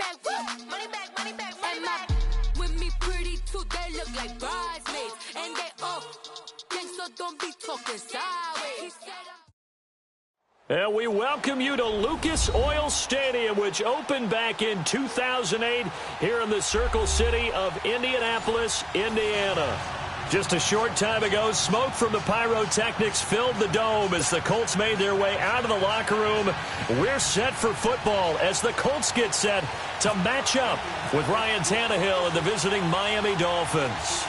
And my with me pretty too, they look like bridesmaids. And they all think so, don't be talking sideways. And we welcome you to Lucas Oil Stadium, which opened back in 2008 here in the Circle City of Indianapolis, Indiana. Just a short time ago, smoke from the pyrotechnics filled the dome as the Colts made their way out of the locker room. We're set for football as the Colts get set to match up with Ryan Tannehill and the visiting Miami Dolphins.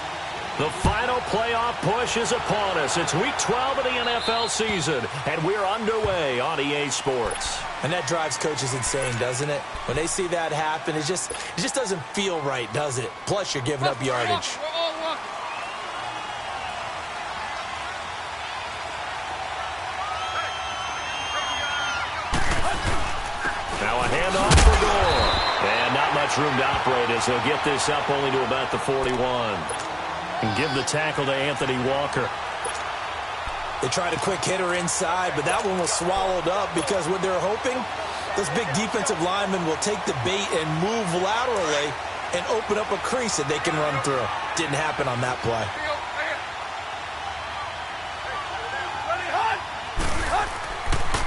The final playoff push is upon us. It's Week 12 of the NFL season, and we're underway on EA Sports. And that drives coaches insane, doesn't it? When they see that happen, it just doesn't feel right, does it? Plus, you're giving up yardage. Now a handoff for Gore. And not much room to operate as he'll get this up only to about the 41. And give the tackle to Anthony Walker. They tried a quick hitter inside, but that one was swallowed up because what they're hoping, those big defensive linemen will take the bait and move laterally and open up a crease that they can run through. Didn't happen on that play.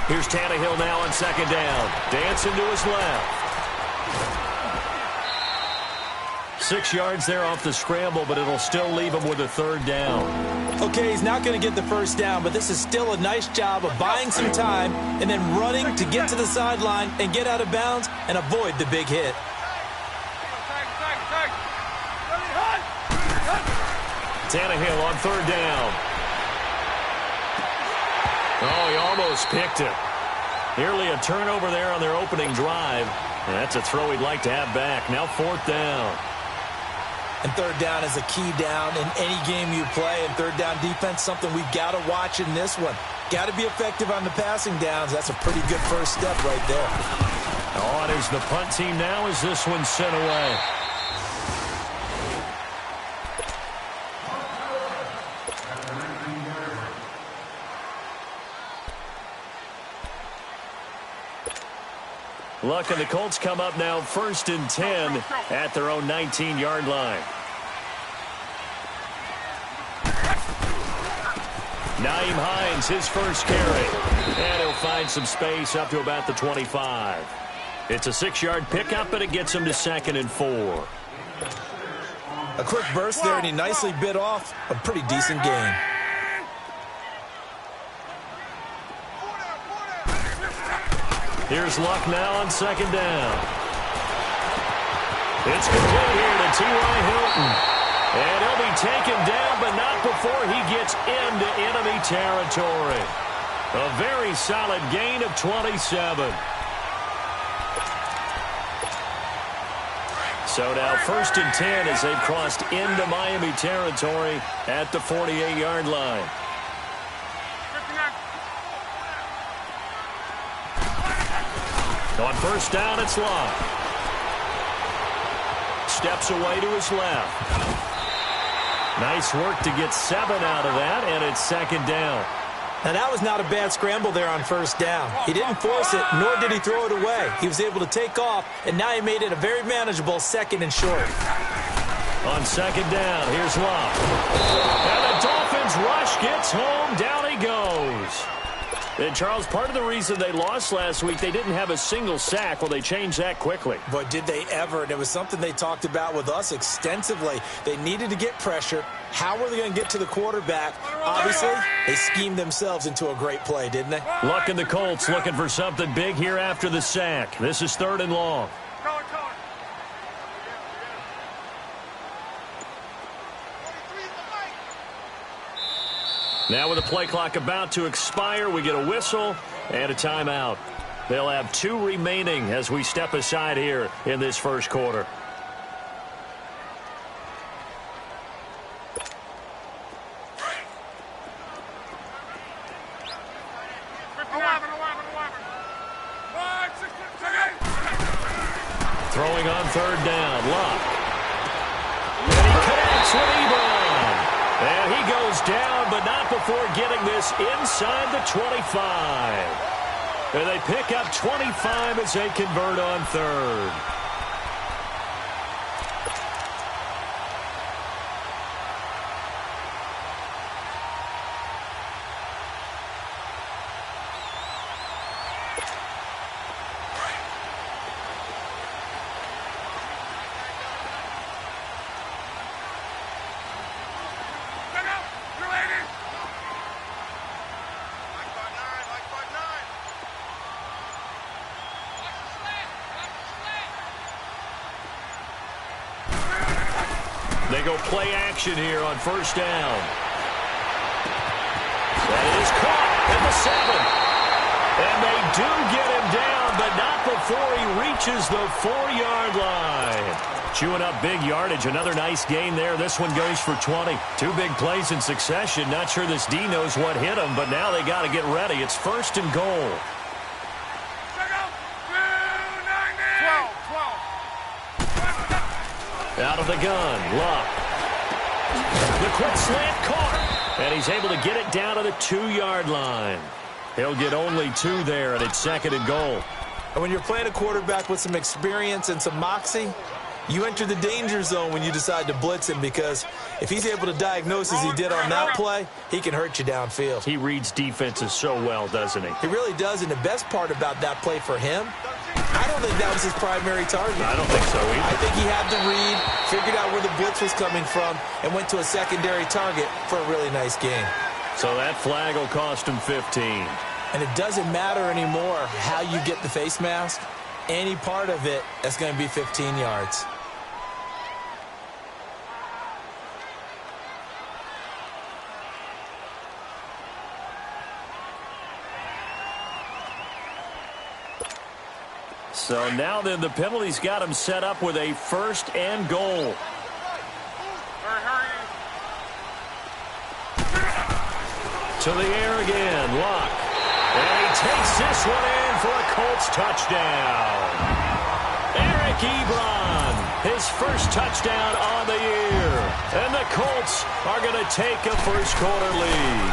Here's Tannehill now on second down. Dancing to his left. 6 yards there off the scramble, but it'll still leave him with a third down. Okay, he's not going to get the first down, but this is still a nice job of buying some time and then running to get to the sideline and get out of bounds and avoid the big hit. Tannehill on third down. Oh, he almost picked it. Nearly a turnover there on their opening drive. And that's a throw he'd like to have back. Now fourth down. And third down is a key down in any game you play. And third down defense, something we've got to watch in this one. Got to be effective on the passing downs. That's a pretty good first step right there. Oh, and there's the punt team now as this one's sent away. Luck and the Colts come up now 1st and 10 at their own 19-yard line. Nyheim Hines, his first carry. And he'll find some space up to about the 25. It's a 6-yard pickup, and it gets him to 2nd and 4. A quick burst there, and he nicely bit off a pretty decent gain. Here's Luck now on second down. It's complete here to T.Y. Hilton. And he'll be taken down, but not before he gets into enemy territory. A very solid gain of 27. So now 1st and 10 as they've crossed into Miami territory at the 48-yard line. On first down, it's Luck. Steps away to his left. Nice work to get 7 out of that, and it's 2nd down. Now, that was not a bad scramble there on first down. He didn't force it, nor did he throw it away. He was able to take off, and now he made it a very manageable 2nd and short. On 2nd down, here's Luck. And the Dolphins rush gets home. Down he goes. And, Charles, part of the reason they lost last week, they didn't have a single sack. Well, they changed that quickly. But did they ever? And it was something they talked about with us extensively. They needed to get pressure. How were they going to get to the quarterback? Obviously, they schemed themselves into a great play, didn't they? Luck and the Colts looking for something big here after the sack. This is 3rd and long. Now with the play clock about to expire, we get a whistle and a timeout. They'll have 2 remaining as we step aside here in this first quarter. Throwing on 3rd down, Luck. And he connects with Ebron. And he goes down, but not before getting this inside the 25. And they pick up 25 as they convert on 3rd. They go play action here on first down. That is caught at the 7. And they do get him down, but not before he reaches the 4-yard line. Chewing up big yardage. Another nice gain there. This one goes for 20. 2 big plays in succession. Not sure this D knows what hit him, but now they got to get ready. It's first and goal. Out of the gun, Luck. The quick slant caught, and he's able to get it down to the 2-yard line. He'll get only 2 there, and it's second and goal. And when you're playing a quarterback with some experience and some moxie, you enter the danger zone when you decide to blitz him, because if he's able to diagnose as he did on that play, he can hurt you downfield. He reads defenses so well, doesn't he? He really does, and the best part about that play for him, I don't think that was his primary target. I don't think so either. I think he had the read, figured out where the blitz was coming from, and went to a secondary target for a really nice game. So that flag will cost him 15. And it doesn't matter anymore how you get the face mask. Any part of it, that's going to be 15 yards. So now then, the penalty's got him set up with a first and goal. To the air again, Luck. And he takes this one in for a Colts touchdown. Eric Ebron, his first touchdown on the year. And the Colts are going to take a first-quarter lead.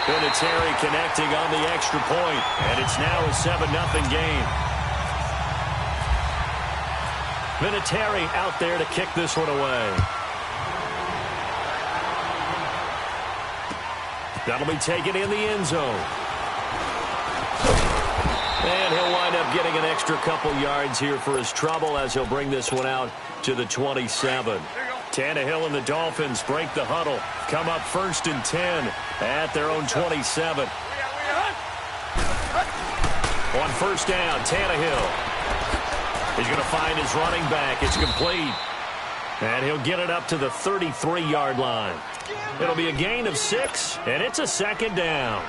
Vinatieri connecting on the extra point, and it's now a 7-0 game. Vinatieri out there to kick this one away. That'll be taken in the end zone. And he'll wind up getting an extra couple yards here for his trouble as he'll bring this one out to the 27. Tannehill and the Dolphins break the huddle. Come up first and 10 at their own 27. On first down, Tannehill. He's going to find his running back. It's complete. And he'll get it up to the 33-yard line. It'll be a gain of 6, and it's a second down.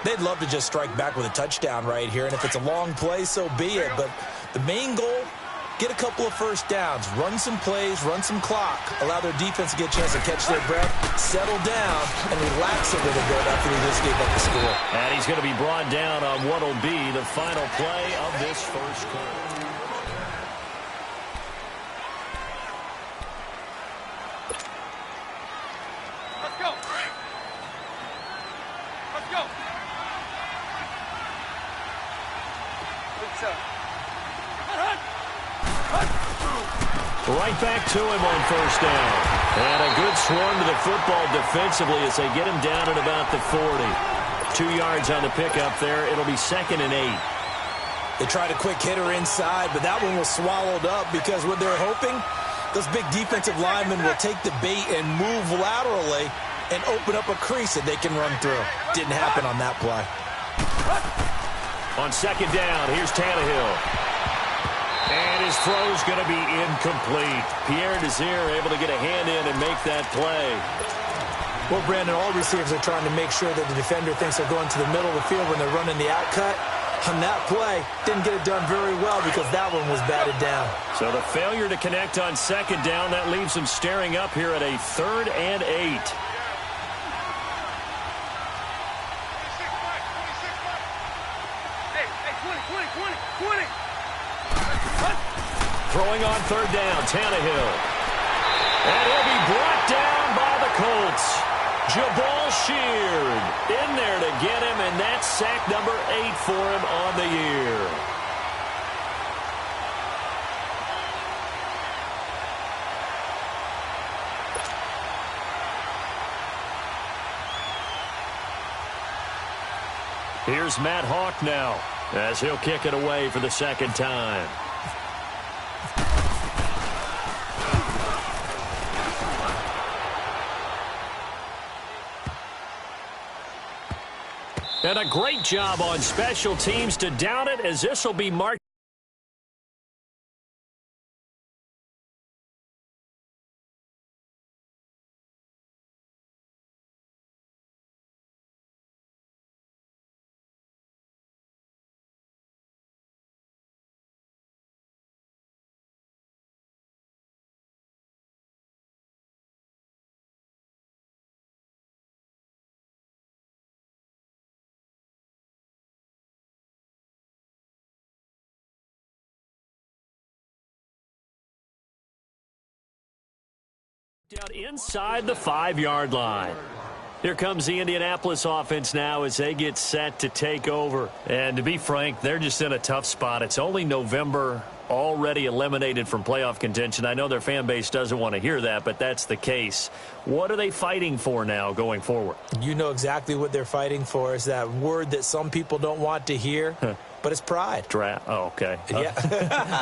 They'd love to just strike back with a touchdown right here, and if it's a long play, so be it. But the main goal, get a couple of first downs, run some plays, run some clock, allow their defense to get a chance to catch their breath, settle down, and relax a little bit after they just gave up the score. And he's going to be brought down on what will be the final play of this first quarter. Let's go. Let's go. Right back to him on first down. And a good swarm to the football defensively as they get him down at about the 40. 2 yards on the pickup there. It'll be second and 8. They tried a quick hitter inside, but that one was swallowed up because what they're hoping, those big defensive linemen will take the bait and move laterally and open up a crease that they can run through. Didn't happen on that play. On second down, here's Tannehill. And his throw's going to be incomplete. Pierre Desir able to get a hand in and make that play. Well, Brandon, all receivers are trying to make sure that the defender thinks they're going to the middle of the field when they're running the outcut. On that play, didn't get it done very well because that one was batted down. So the failure to connect on second down, that leaves them staring up here at a 3rd and 8. Throwing on third down, Tannehill. And he'll be brought down by the Colts. Jabal Sheard in there to get him, and that's sack number 8 for him on the year. Here's Matt Hawk now as he'll kick it away for the second time. And a great job on special teams to down it, as this will be marked. Out inside the 5-yard line. Here comes the Indianapolis offense now as they get set to take over. And to be frank, they're just in a tough spot. It's only November, already eliminated from playoff contention. I know their fan base doesn't want to hear that, but that's the case. What are they fighting for now going forward? You know exactly what they're fighting for. Is that word that some people don't want to hear, but it's pride. Draft. Oh, okay. Yeah.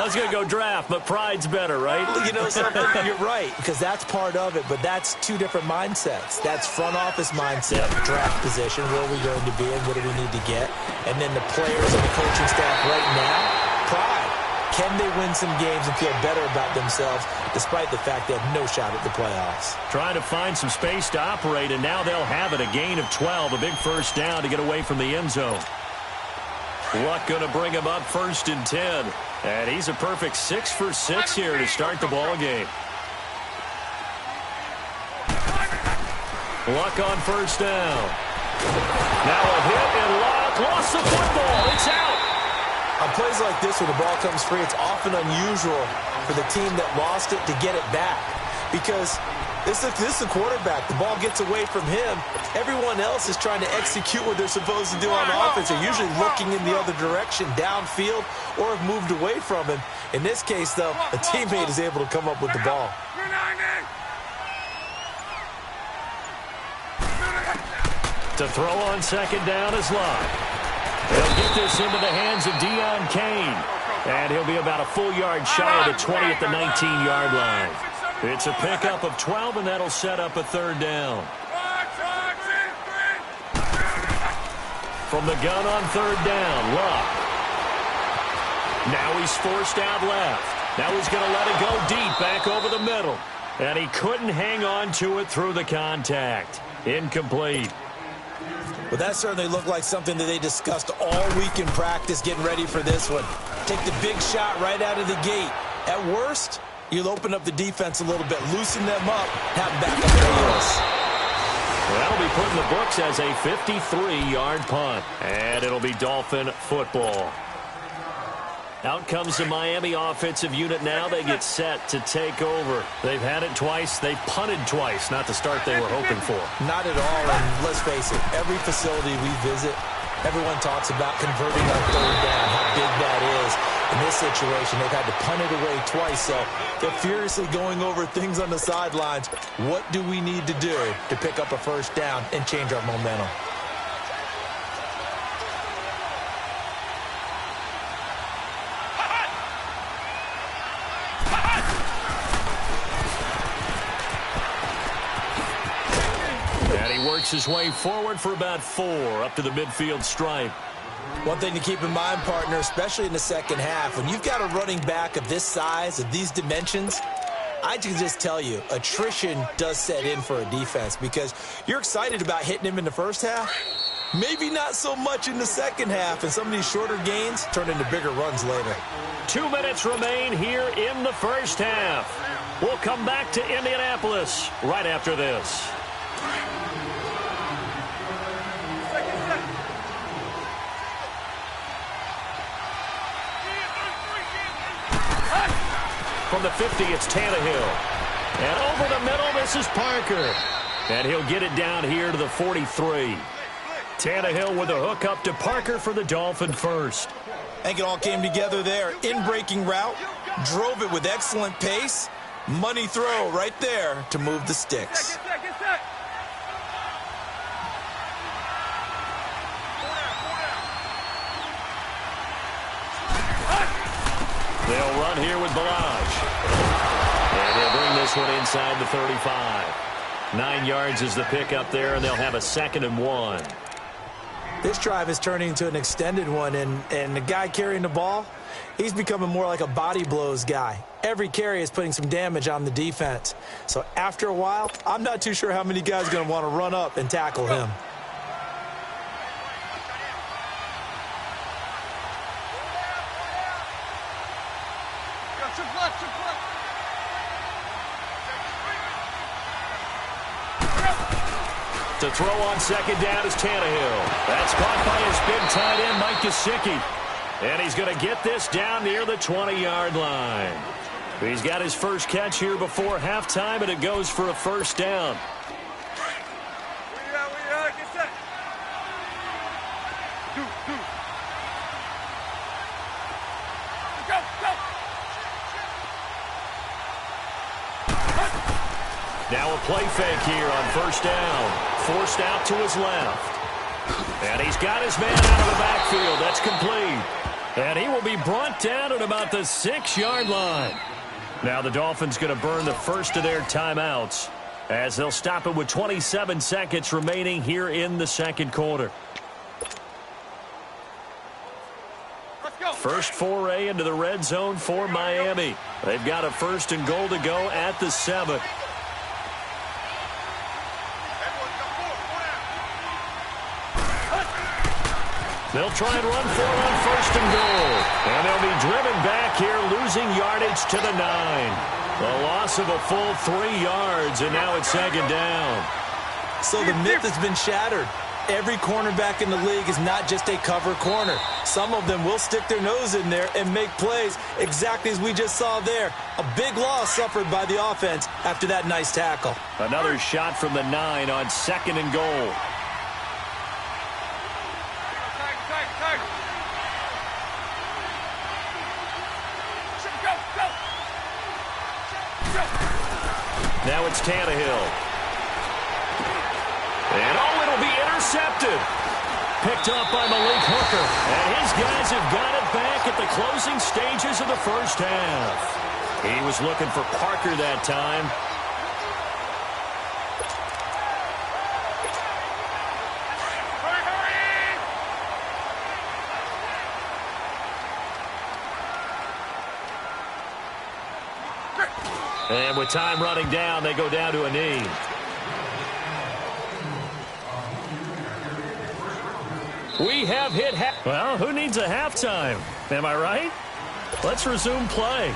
I was going to go draft, but pride's better, right? You know something? You're right, because that's part of it, but that's two different mindsets. That's front office mindset, draft position, where are we going to be and what do we need to get? And then the players and the coaching staff right now, pride. Can they win some games and feel better about themselves despite the fact they have no shot at the playoffs? Trying to find some space to operate, and now they'll have it. A gain of 12, a big first down to get away from the end zone. Luck going to bring him up 1st and 10. And he's a perfect 6 for 6 here to start the ball game. Luck on first down. Now a hit, and Luck lost the football. It's out. On plays like this where the ball comes free, it's often unusual for the team that lost it to get it back. Because this is the quarterback. The ball gets away from him. Everyone else is trying to execute what they're supposed to do on offense. They're usually looking in the other direction, downfield, or have moved away from him. In this case, though, a teammate is able to come up with the ball. To throw on second down is Luck. They'll get this into the hands of Deion Kane. And he'll be about a full yard shy of the 20 at the 19-yard line. It's a pickup of 12, and that'll set up a 3rd down. From the gun on 3rd down, Luck. Now he's forced out left. Now he's going to let it go deep back over the middle. And he couldn't hang on to it through the contact. Incomplete. Well, that certainly looked like something that they discussed all week in practice getting ready for this one. Take the big shot right out of the gate. At worst, you'll open up the defense a little bit, loosen them up, have them back up their heels. That'll be put in the books as a 53-yard punt. And it'll be Dolphin football. Out comes the Miami offensive unit now. They get set to take over. They've had it twice. They've punted twice. Not the start they were hoping for. Not at all. And let's face it, every facility we visit, everyone talks about converting on 3rd down, how big that is. In this situation, they've had to punt it away twice. So they're furiously going over things on the sidelines. What do we need to do to pick up a 1st down and change our momentum? Works his way forward for about 4 up to the midfield stripe. One thing to keep in mind, partner, especially in the second half, when you've got a running back of this size, of these dimensions, I can just tell you, attrition does set in for a defense because you're excited about hitting him in the first half. Maybe not so much in the second half, and some of these shorter gains turn into bigger runs later. 2 minutes remain here in the first half. We'll come back to Indianapolis right after this. From the 50, it's Tannehill. And over the middle, this is Parker. And he'll get it down here to the 43. Tannehill with a hook up to Parker for the Dolphin first. I think it all came together there. In-breaking route, drove it with excellent pace. Money throw right there to move the sticks. They'll run here with Balaj. And they'll bring this one inside the 35. 9 yards is the pickup there, and they'll have a 2nd and 1. This drive is turning into an extended one, and the guy carrying the ball, he's becoming more like a body blows guy. Every carry is putting some damage on the defense. So after a while, I'm not too sure how many guys are going to want to run up and tackle him. To throw on second down is Tannehill. That's caught by his big tight end, Mike Gesicki. And he's going to get this down near the 20-yard line. He's got his first catch here before halftime, and it goes for a first down. Now a play fake here on first down. Forced out to his left. And he's got his man out of the backfield. That's complete. And he will be brought down at about the 6-yard line. Now the Dolphins going to burn the first of their timeouts as they'll stop it with 27 seconds remaining here in the second quarter. First foray into the red zone for Miami. They've got a first and goal to go at the 7. They'll try and run for it on first and goal. And they'll be driven back here, losing yardage to the 9. A loss of a full 3 yards, and now it's second down. So the myth has been shattered. Every cornerback in the league is not just a cover corner. Some of them will stick their nose in there and make plays exactly as we just saw there. A big loss suffered by the offense after that nice tackle. Another shot from the 9 on second and goal. Now it's Tannehill. And it'll be intercepted. Picked up by Malik Hooker. And his guys have got it back at the closing stages of the first half. He was looking for Parker that time. And with time running down, they go down to a knee. We have hit well, who needs a halftime? Am I right? Let's resume play.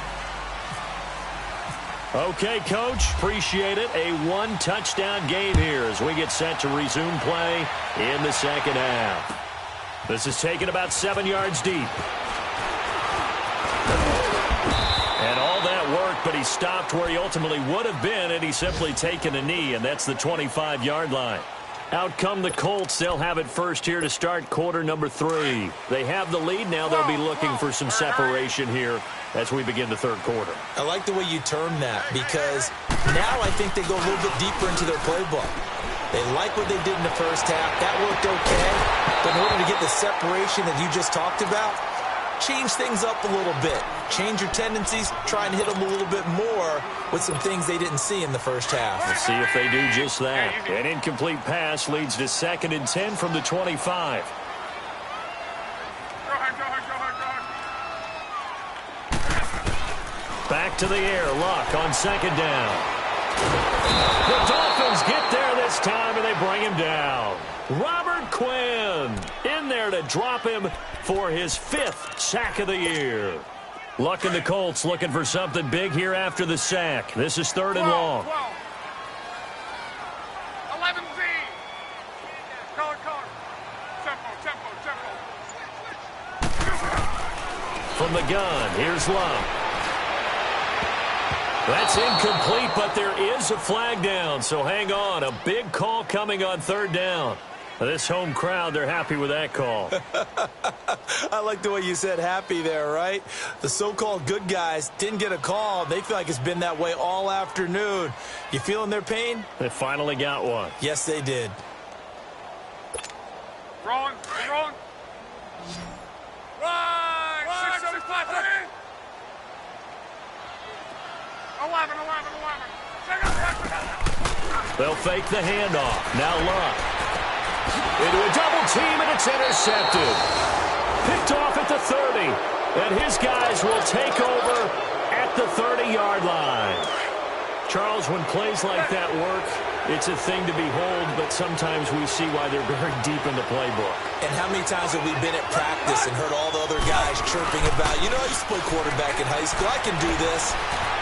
Okay, Coach. Appreciate it. A 1-touchdown game here as we get set to resume play in the second half. This is taken about 7 yards deep. And all that worked, but he stopped where he ultimately would have been had he simply taken a knee, and that's the 25-yard line. Out come the Colts. They'll have it first here to start quarter number 3. They have the lead. Now they'll be looking for some separation here as we begin the third quarter. I like the way you term that because now I think they go a little bit deeper into their playbook. They like what they did in the first half. That worked okay. But in order to get the separation that you just talked about, change things up a little bit. Change your tendencies. Try and hit them a little bit more with some things they didn't see in the first half. We'll see if they do just that. An incomplete pass leads to 2nd and 10 from the 25. Back to the air. Luck on second down. The Dolphins get there this time, and they bring him down. Robert Quinn in there to drop him for his 5th sack of the year. Luck and the Colts looking for something big here after the sack. This is 3rd and long. 11Z. Color. Tempo. From the gun, here's Luck. That's incomplete, but there is a flag down, so hang on. A big call coming on 3rd down. This home crowd, they're happy with that call. I like the way you said happy there, right? The so-called good guys didn't get a call. They feel like it's been that way all afternoon. You feeling their pain? They finally got one. Yes, they did. Wrong. Right. 675. 11. They'll fake the handoff. Now Luck. Into a double team, and it's intercepted. Picked off at the 30. And his guys will take over at the 30-yard line. Charles, when plays like that work, it's a thing to behold, but sometimes we see why they're very deep in the playbook. And how many times have we been at practice and heard all the other guys chirping about, I used to play quarterback in high school. I can do this.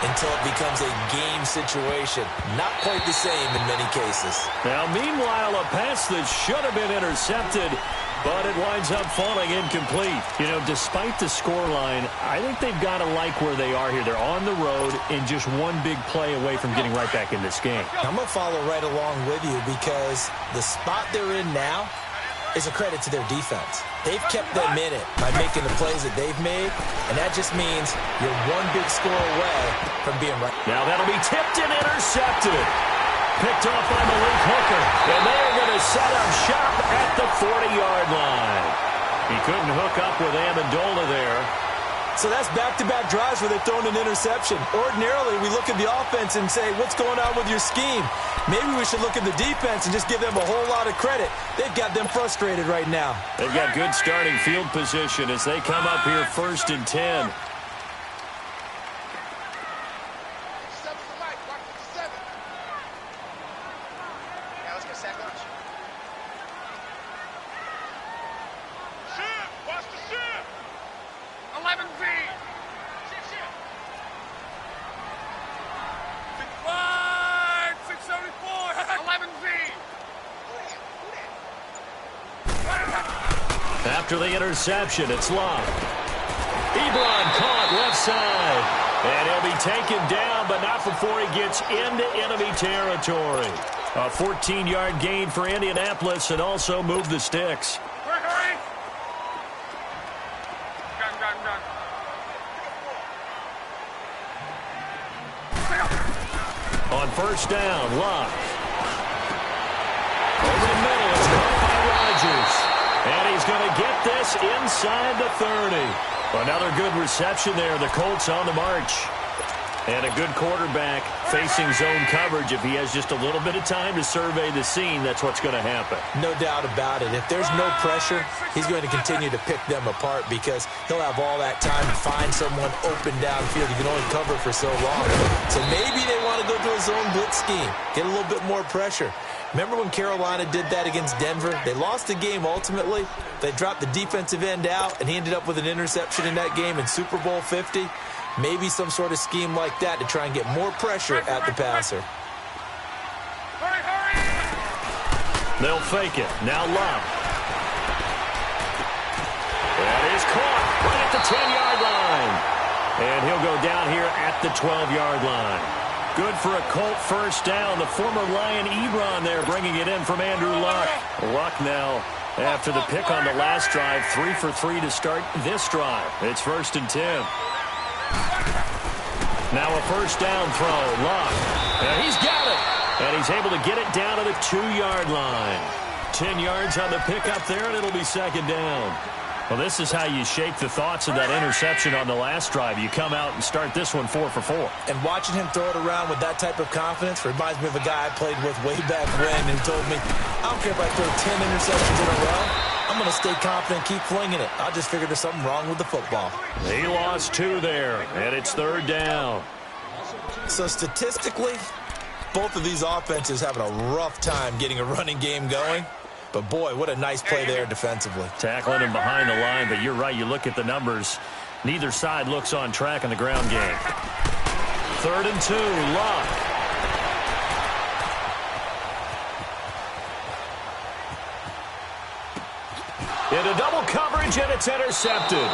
Until it becomes a game situation. Not quite the same in many cases. Now, meanwhile, a pass that should have been intercepted but it winds up falling incomplete. You know, despite the scoreline, I think they've got to like where they are here. They're on the road and just one big play away from getting right back in this game. I'm going to follow right along with you because the spot they're in now is a credit to their defense. They've kept them in it by making the plays that they've made, and that just means you're one big score away from being right. Now that'll be tipped and intercepted. Picked off by Malik Hooker, and they're going to set up shop at the 40-yard line. He couldn't hook up with Amendola there. So that's back-to-back drives where they've thrown an interception. Ordinarily, we look at the offense and say, what's going on with your scheme? Maybe we should look at the defense and just give them a whole lot of credit. They've got them frustrated right now. They've got good starting field position as they come up here 1st and 10. After the interception, it's Love. Ebron caught left side. And he'll be taken down, but not before he gets into enemy territory. A 14-yard gain for Indianapolis and also moved the sticks. Hurry! On 1st down, Love. Over the middle, it's caught by Rodgers. And he's going to get this inside the 30. Another good reception there. The Colts on the march. And a good quarterback facing zone coverage. If he has just a little bit of time to survey the scene, that's what's going to happen. No doubt about it. If there's no pressure, he's going to continue to pick them apart because he'll have all that time to find someone open downfield. He can only cover for so long. So maybe they want to go to a zone blitz scheme, get a little bit more pressure. Remember when Carolina did that against Denver? They lost the game ultimately. They dropped the defensive end out, and he ended up with an interception in that game in Super Bowl 50. Maybe some sort of scheme like that to try and get more pressure at the passer. Hurry! They'll fake it. Now Love. That is caught right at the 10-yard line. And he'll go down here at the 12-yard line. Good for a Colt 1st down. The former Lion Ebron there bringing it in from Andrew Luck. Luck now after the pick on the last drive. 3 for 3 to start this drive. It's 1st and 10. Now a 1st down throw. Luck. And he's got it. And he's able to get it down to the 2-yard line. 10 yards on the pickup there, and it'll be 2nd down. Well, this is how you shake the thoughts of that interception on the last drive. You come out and start this one 4 for 4. And watching him throw it around with that type of confidence reminds me of a guy I played with way back when who told me, I don't care if I throw 10 interceptions in a row. I'm going to stay confident, keep flinging it. I just figured there's something wrong with the football. He lost 2 there, and it's 3rd down. So statistically, both of these offenses having a rough time getting a running game going. But, boy, what a nice play there defensively. Tackling him behind the line, but you're right. You look at the numbers. Neither side looks on track in the ground game. 3rd and 2, Luck. Into double coverage, and it's intercepted.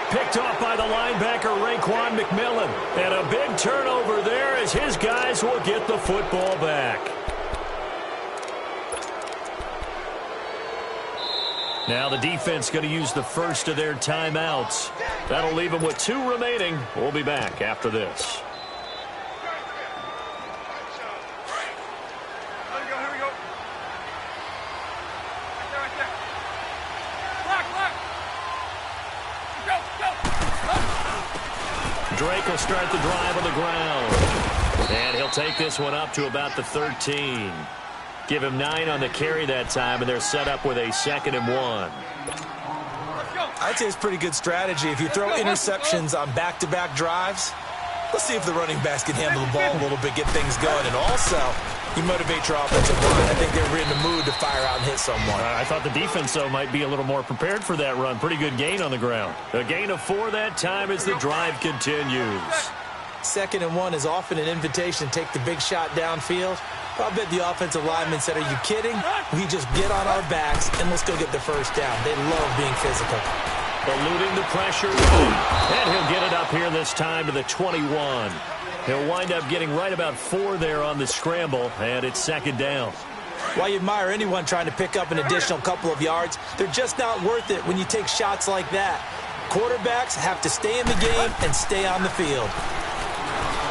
Picked off by the linebacker, Raekwon McMillan. And a big turnover there as his guys will get the football back. Now the defense going to use the first of their timeouts. That'll leave them with 2 remaining. We'll be back after this. Here we go. Right there. Look. Go. Drake will start the drive on the ground. And he'll take this one up to about the 13. Give him 9 on the carry that time, and they're set up with a 2nd and 1. I'd say it's pretty good strategy. If you throw interceptions on back-to-back drives, let's see if the running backs can handle the ball a little bit, get things going. And also, you motivate your offensive line. I think they're in the mood to fire out and hit someone. I thought the defense, though, might be a little more prepared for that run. Pretty good gain on the ground. A gain of 4 that time as the drive continues. 2nd and 1 is often an invitation to take the big shot downfield. I bet the offensive linemen said, are you kidding? We just get on our backs and let's go get the first down. They love being physical. Eluding the pressure. And he'll get it up here this time to the 21. He'll wind up getting right about 4 there on the scramble, and it's second down. While you admire anyone trying to pick up an additional couple of yards, they're just not worth it when you take shots like that. Quarterbacks have to stay in the game and stay on the field.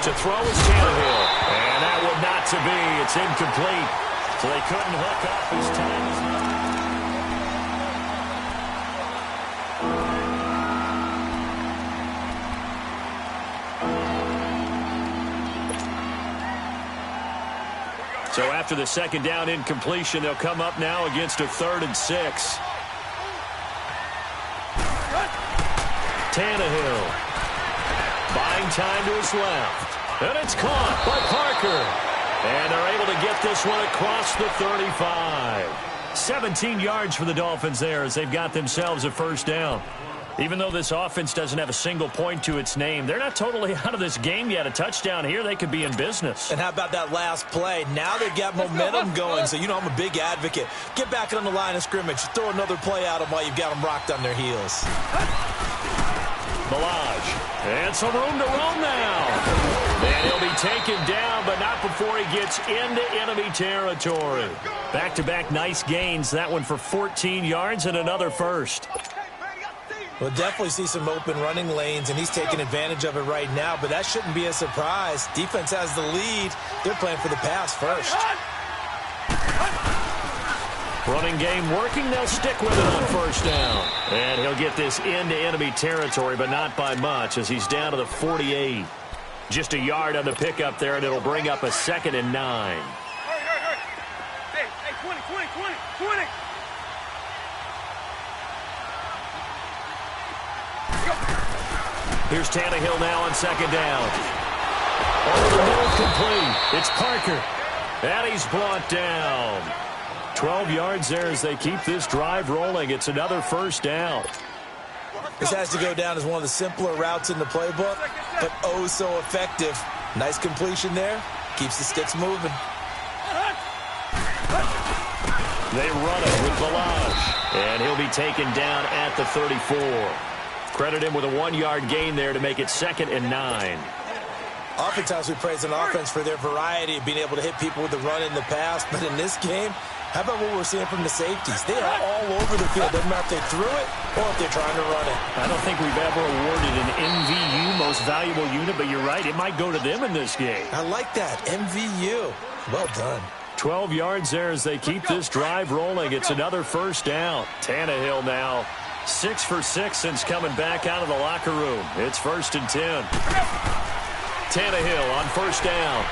To throw is Tannehill. And that would not to be. It's incomplete. So they couldn't hook up. His time is up. So after the second down incompletion, they'll come up now against a 3rd and 6. Tannehill. Buying time to his left. And it's caught by Parker. And they're able to get this one across the 35. 17 yards for the Dolphins there as they've got themselves a first down. Even though this offense doesn't have a single point to its name, they're not totally out of this game yet. A touchdown here, they could be in business. And how about that last play? Now they've got momentum going, so you know I'm a big advocate. Get back on the line of scrimmage. Throw another play at them while you've got them rocked on their heels. Milage. And some room to roam now. And he'll be taken down, but not before he gets into enemy territory. Back-to-back nice gains. That one for 14 yards and another first. We'll definitely see some open running lanes, and he's taking advantage of it right now, but that shouldn't be a surprise. Defense has the lead. They're playing for the pass first. Running game working. They'll stick with it on first down. And he'll get this into enemy territory, but not by much as he's down to the 48. Just a yard on the pickup there, and it'll bring up a 2nd and 9. Hey, 20. Here's Tannehill now on second down. Over the middle, complete. It's Parker. And he's brought down. 12 yards there as they keep this drive rolling. It's another first down. This has to go down as one of the simpler routes in the playbook, but oh so effective. Nice completion there. Keeps the sticks moving. They run it with Milage. And he'll be taken down at the 34. Credit him with a 1-yard gain there to make it 2nd and 9. Oftentimes we praise an offense for their variety of being able to hit people with the run and the pass, but in this game, how about what we're seeing from the safeties? They are all over the field. Doesn't matter if they threw it or if they're trying to run it. I don't think we've ever awarded an MVU, most valuable unit, but you're right, it might go to them in this game. I like that, MVU. Well done. 12 yards there as they keep this drive rolling. It's another first down. Tannehill now 6 for 6 since coming back out of the locker room. It's 1st and 10. Tannehill on first down.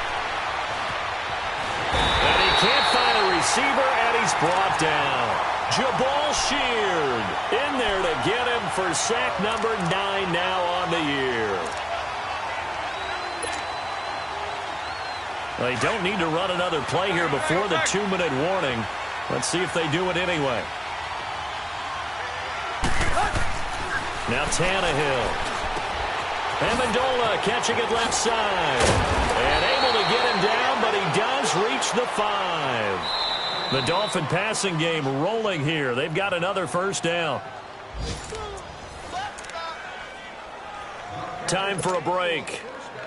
And he can't find a receiver, and he's brought down. Jabal Sheard in there to get him for sack number 9 now on the year. They don't need to run another play here before the 2-minute warning. Let's see if they do it anyway. Now Tannehill. Amendola catching it left side. And able to get him down, but he does reach the 5. The Dolphin passing game rolling here. They've got another first down. Time for a break.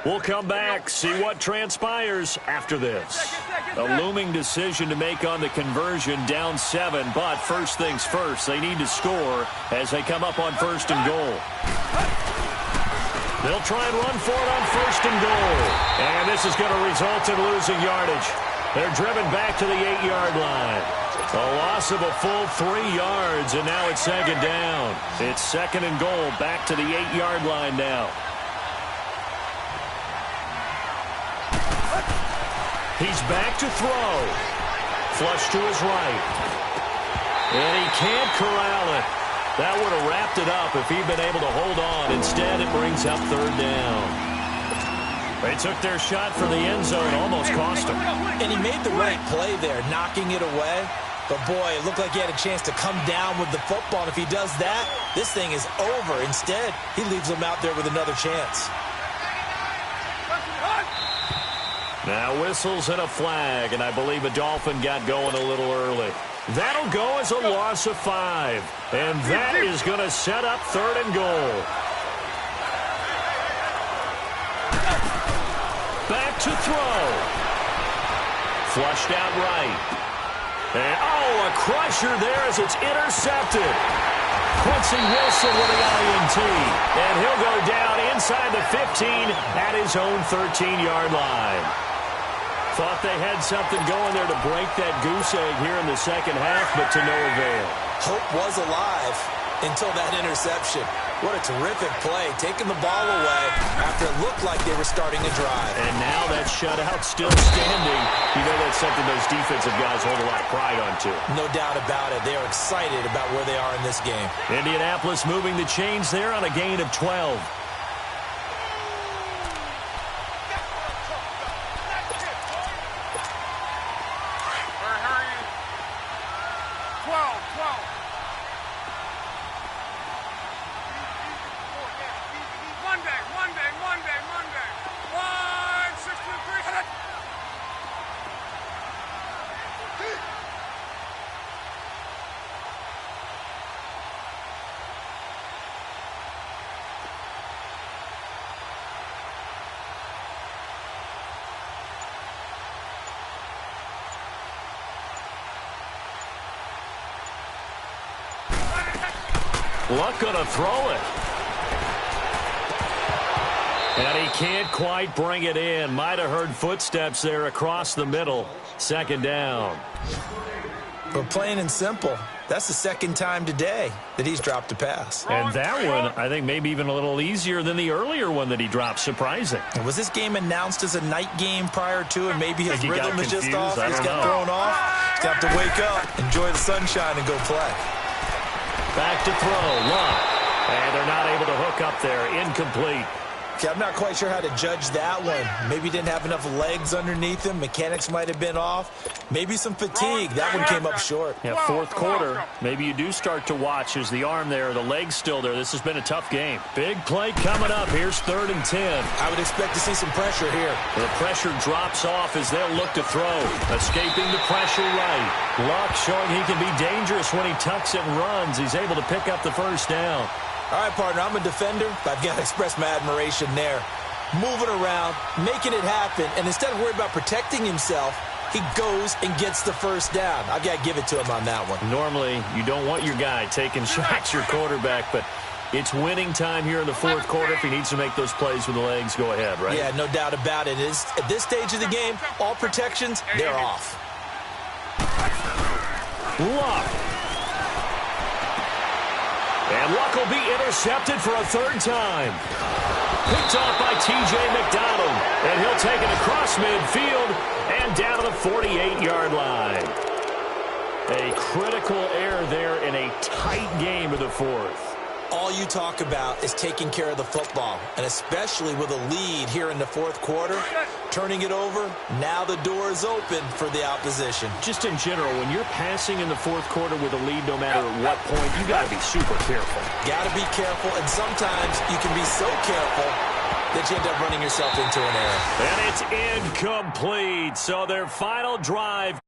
We'll come back, see what transpires after this. A looming decision to make on the conversion, down 7, but first things first, they need to score as they come up on 1st and goal. They'll try and run for it on 1st and goal. And this is going to result in losing yardage. They're driven back to the 8-yard line. A loss of a full 3 yards, and now it's 2nd down. It's 2nd and goal, back to the 8-yard line now. He's back to throw. Flush to his right. And he can't corral it. That would have wrapped it up if he'd been able to hold on. Instead, it brings up 3rd down. They took their shot for the end zone, almost cost him. And he made the right play there, knocking it away. But, boy, it looked like he had a chance to come down with the football. And if he does that, this thing is over. Instead, he leaves him out there with another chance. Now whistles and a flag, and I believe a Dolphin got going a little early. That'll go as a loss of 5, and that is going to set up 3rd and goal. Back to throw. Flushed out right. And, a crusher there as it's intercepted. Quincy Wilson with the INT, and he'll go down inside the 15 at his own 13-yard line. Thought they had something going there to break that goose egg here in the second half, but to no avail. Hope was alive until that interception. What a terrific play, taking the ball away after it looked like they were starting a drive. And now that shutout still standing. You know that's something those defensive guys hold a lot of pride on, too. No doubt about it. They are excited about where they are in this game. Indianapolis moving the chains there on a gain of 12. Luck gonna throw it. And he can't quite bring it in. Might have heard footsteps there across the middle. 2nd down. But plain and simple, that's the 2nd time today that he's dropped a pass. And that one, I think, maybe even a little easier than the earlier one that he dropped. Surprising. And was this game announced as a night game prior to, and maybe his rhythm is just off? He's got thrown off. He's got to wake up, enjoy the sunshine, and go play. Back to throw. Luck. And they're not able to hook up there. Incomplete. Okay, I'm not quite sure how to judge that one. Maybe he didn't have enough legs underneath him. Mechanics might have been off. Maybe some fatigue. That one came up short. Yeah, 4th quarter. Maybe you do start to watch as the arm there, the leg's still there. This has been a tough game. Big play coming up. Here's 3rd and 10. I would expect to see some pressure here. The pressure drops off as they'll look to throw. Escaping the pressure right. Luck showing he can be dangerous when he tucks it and runs. He's able to pick up the 1st down. All right, partner, I'm a defender, but I've got to express my admiration there. Moving around, making it happen, and instead of worrying about protecting himself, he goes and gets the 1st down. I've got to give it to him on that one. Normally, you don't want your guy taking shots, your quarterback, but it's winning time here in the 4th quarter. If he needs to make those plays with the legs, go ahead, right? Yeah, no doubt about it. At this stage of the game, all protections, they're off. Luck. And Luck will be intercepted for a 3rd time. Picked off by T.J. McDonald. And he'll take it across midfield and down to the 48-yard line. A critical error there in a tight game of the 4th. All you talk about is taking care of the football, and especially with a lead here in the 4th quarter, turning it over, now the door is open for the opposition. Just in general, when you're passing in the 4th quarter with a lead, no matter what point, you got to be super careful. Got to be careful, and sometimes you can be so careful that you end up running yourself into an error. And it's incomplete. So their final drive